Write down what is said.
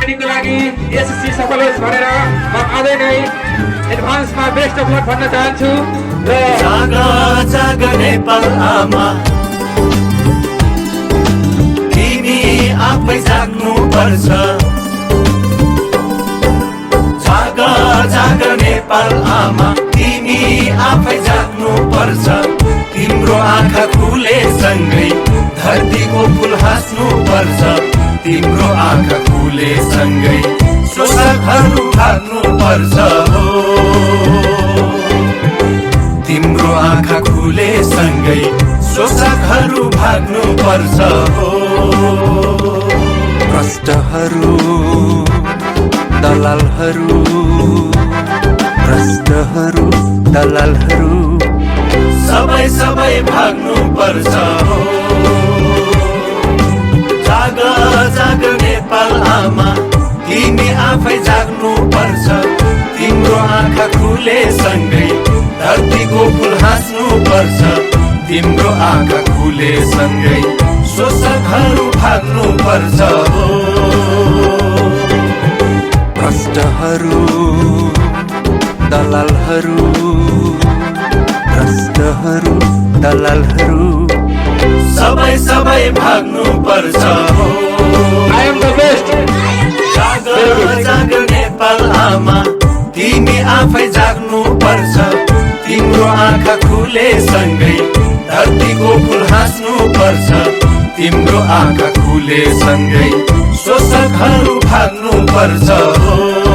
ट्रेनिङको लागि एसएससी सफल होस् भनेर म आजै नै एडभान्समा बेस्ट अफ लक भन्न चाहन्छु र जाग जाग नेपाल आमा तिमी आफै जाग्नु पर्छ जाग जाग नेपाल आमा तिमी आफै जाग्नु पर्छ तिम्रो आँखा खुले सँगै धरतीको फुल हाँस्नु पर्छ तिम्रो आँखा खुले सँगै शोषकहरू भाग्नु पर्छ हो तिम्रो आँखा खुले सँगै शोषकहरू भाग्नु पर्छ हो भ्रष्टहरू दलालहरू भ्रष्टहरू दलालहरू सबै सबै भाग्नु पर्छ हो जाग जाग नेपाल आमा तिमी आफै जाग्नु पर्छ तिम्रो आँखा खुले सँगै धरतीको फुल हाँस्नु पर्छ तिम्रो आँखा खुले सँगै शोषकहरू भाग्नु पर्छ हो भ्रष्टहरू दलालहरू भ्रष्टहरू दलालहरू सबै सबै भाग्नु पर्छ हो आई एम द बेस्ट जाग जाग नेपाल आमा तिमी आफै जाग्नु पर्छ तिम्रो आँखा खुले सँगै धरतीको फुल हाँस्नु पर्छ तिम्रो आँखा खुले सँगै शोषकहरू भाग्नु पर्छ हो